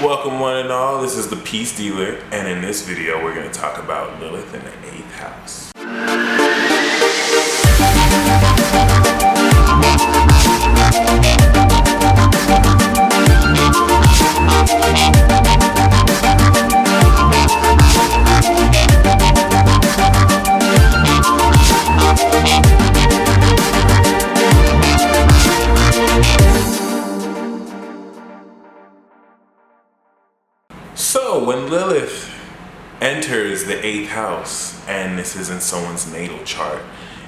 Welcome one and all, this is the Peace Dealer, and in this video we're going to talk about Lilith in the 8th house. So when Lilith enters the 8th house, and this is in someone's natal chart,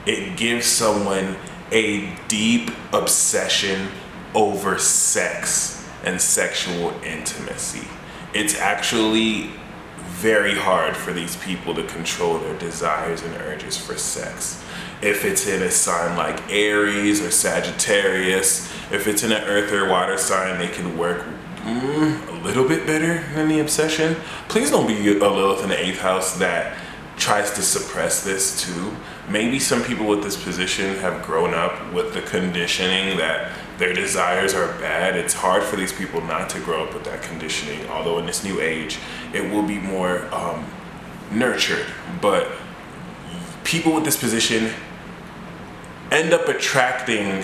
it gives someone a deep obsession over sex and sexual intimacy. It's actually very hard for these people to control their desires and urges for sex. If it's in a sign like Aries or Sagittarius, if it's in an earth or water sign, they can work a little bit better than the obsession. Please don't be a Lilith in the 8th house that tries to suppress this too. Maybe some people with this position have grown up with the conditioning that their desires are bad. It's hard for these people not to grow up with that conditioning, although in this new age it will be more nurtured. But people with this position end up attracting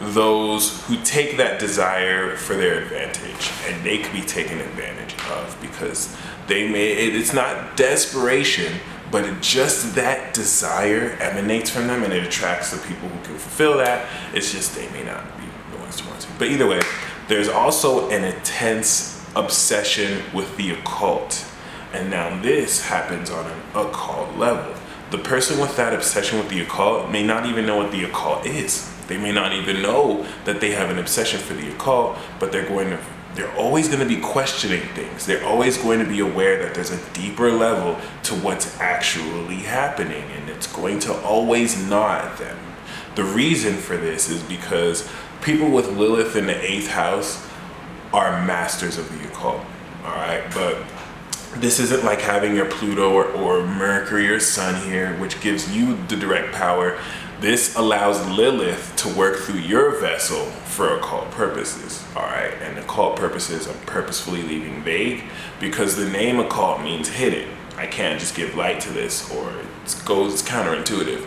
those who take that desire for their advantage, and they could be taken advantage of because it's not desperation, but just that desire emanates from them and it attracts the people who can fulfill that. It's just they may not be the ones to want to. But either way, there's also an intense obsession with the occult, and now this happens on an occult level. The person with that obsession with the occult may not even know what the occult is. They may not even know that they have an obsession for the occult, but they're always going to be questioning things. They're always going to be aware that there's a deeper level to what's actually happening, and it's going to always gnaw at them. The reason for this is because people with Lilith in the 8th house are masters of the occult, all right? But this isn't like having your Pluto or Mercury or Sun here, which gives you the direct power. This allows Lilith to work through your vessel for occult purposes, all right? And occult purposes I'm purposefully leaving vague because the name occult means hidden. I can't just give light to this or it goes counterintuitive.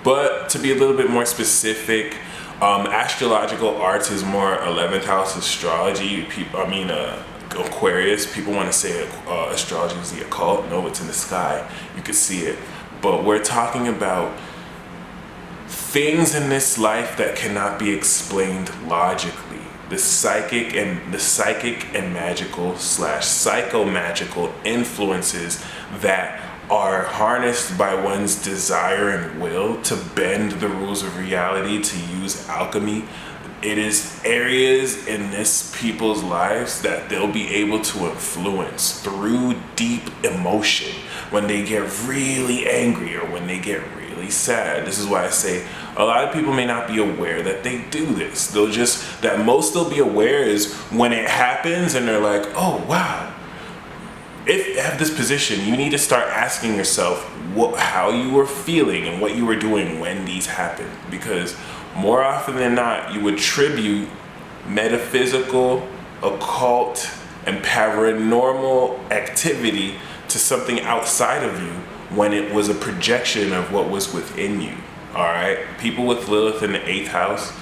But to be a little bit more specific, astrological arts is more 11th house astrology. Aquarius, people want to say astrology is the occult. No, it's in the sky. You can see it. But we're talking about things in this life that cannot be explained logically. The psychic and magical / psychomagical influences that are harnessed by one's desire and will to bend the rules of reality, to use alchemy. It is areas in this people's lives that they'll be able to influence through deep emotion when they get really angry or when they get really sad. This is why I say a lot of people may not be aware that they do this. Most they'll be aware is when it happens and they're like, oh wow. If you have this position, you need to start asking yourself how you were feeling and what you were doing when these happened, because more often than not, you attribute metaphysical, occult, and paranormal activity to something outside of you when it was a projection of what was within you, all right? People with Lilith in the 8th house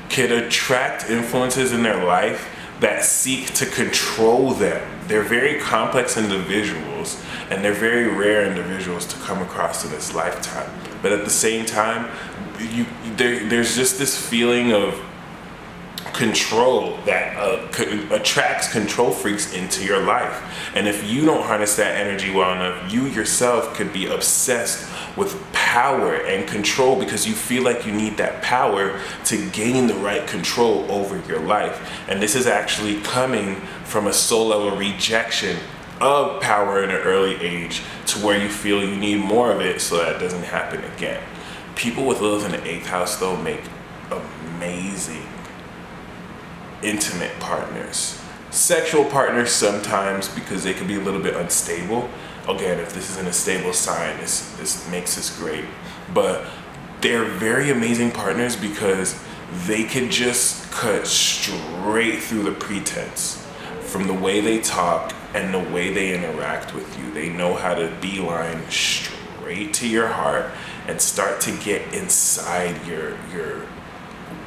can attract influences in their life that seek to control them. They're very complex individuals, and they're very rare individuals to come across in this lifetime. But at the same time, there's just this feeling of control that attracts control freaks into your life. And if you don't harness that energy well enough, you yourself could be obsessed with power and control because you feel like you need that power to gain the right control over your life. And this is actually coming from a soul level rejection of power in an early age to where you feel you need more of it so that doesn't happen again. People with Lilith in the 8th house, though, make amazing intimate partners. Sexual partners sometimes, because they can be a little bit unstable. Again, if this isn't a stable sign, this makes this great. But they're very amazing partners because they can just cut straight through the pretense. from the way they talk and the way they interact with you. They know how to beeline straight to your heart and start to get inside your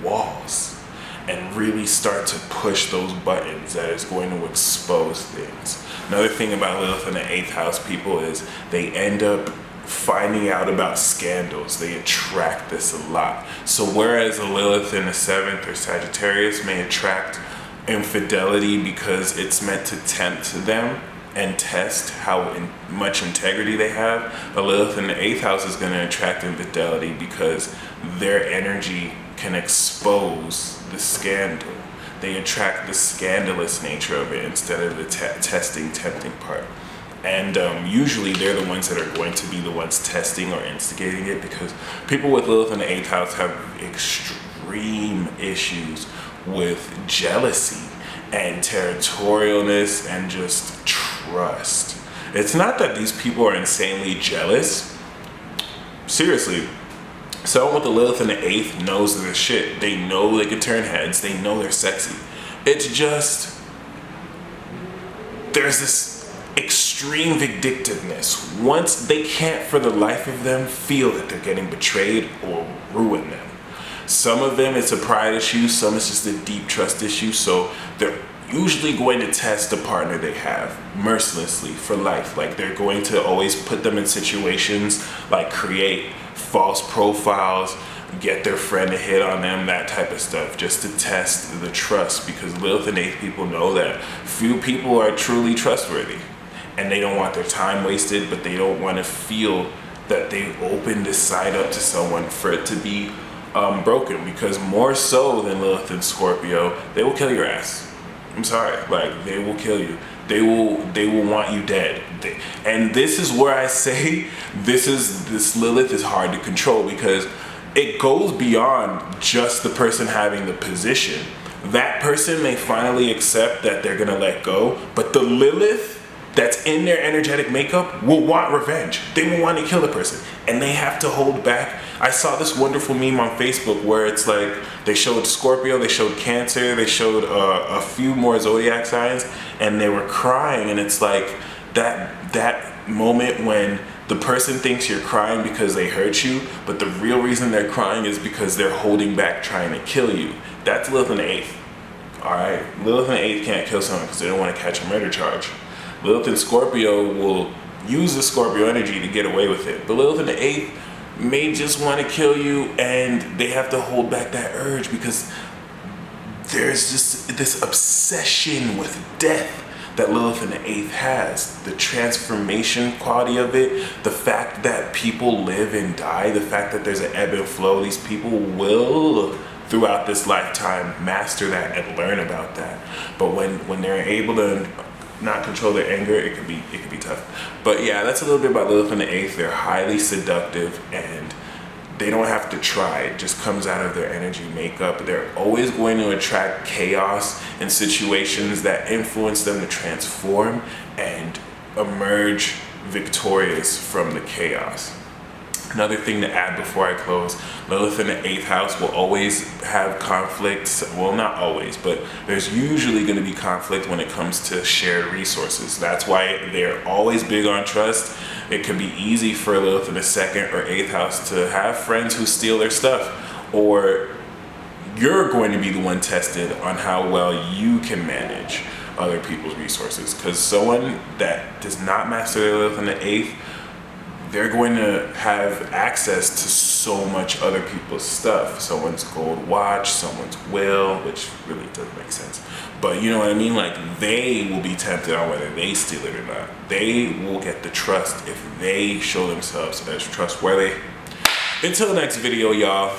walls and really start to push those buttons that is going to expose things. Another thing about Lilith in the 8th house people is they end up finding out about scandals. They attract this a lot. So whereas a Lilith in the 7th or Sagittarius may attract infidelity because it's meant to tempt them and test how much integrity they have, a Lilith in the 8th house is going to attract infidelity because their energy can expose the scandal. They attract the scandalous nature of it instead of the testing, tempting part. And usually they're the ones that are going to be the ones testing or instigating it, because people with Lilith in the 8th house have extreme issues with jealousy and territorialness and just trust. It's not that these people are insanely jealous. Seriously, someone with a Lilith in the 8th knows their shit. They know they can turn heads. They know they're sexy. It's just, there's this extreme vindictiveness. Once they can't for the life of them feel that they're getting betrayed or ruin them. Some of them it's a pride issue, some it's just a deep trust issue, so they're usually going to test the partner they have mercilessly for life. Like they're going to always put them in situations like create false profiles, get their friend to hit on them, that type of stuff, just to test the trust, because Lilith and 8th people know that few people are truly trustworthy. And they don't want their time wasted, but they don't want to feel that they opened this side up to someone for it to be broken. Because more so than Lilith and Scorpio, they will kill your ass. I'm sorry, like they will kill you. They will want you dead. And this is where I say this Lilith is hard to control, because it goes beyond just the person having the position. That person may finally accept that they're gonna let go, but the Lilith that's in their energetic makeup will want revenge. They will want to kill the person, and they have to hold back. I saw this wonderful meme on Facebook where it's like they showed Scorpio, they showed Cancer, they showed a few more zodiac signs, and they were crying. And it's like that moment when the person thinks you're crying because they hurt you, but the real reason they're crying is because they're holding back trying to kill you. That's Lilith in the 8th. Alright, Lilith in the 8th can't kill someone because they don't want to catch a murder charge. Lilith and Scorpio will use the Scorpio energy to get away with it. But Lilith in the 8th may just want to kill you, and they have to hold back that urge because there's just this obsession with death that Lilith in the 8th has. The transformation quality of it, the fact that people live and die, the fact that there's an ebb and flow. These people will, throughout this lifetime, master that and learn about that. But when they're able to not control their anger, it could be tough. But yeah, that's a little bit about Lilith in the 8th. They're highly seductive, and they don't have to try. It just comes out of their energy makeup. They're always going to attract chaos and situations that influence them to transform and emerge victorious from the chaos. Another thing to add before I close, Lilith in the 8th house will always have conflicts. Well, not always, but there's usually going to be conflict when it comes to shared resources. That's why they're always big on trust. It can be easy for Lilith in the 2nd or 8th house to have friends who steal their stuff, or you're going to be the one tested on how well you can manage other people's resources. Because someone that does not master their Lilith in the 8th, they're going to have access to so much other people's stuff. Someone's gold watch, someone's will, which really doesn't make sense. But you know what I mean? Like, they will be tempted on whether they steal it or not. They will get the trust if they show themselves as trustworthy. Until the next video, y'all.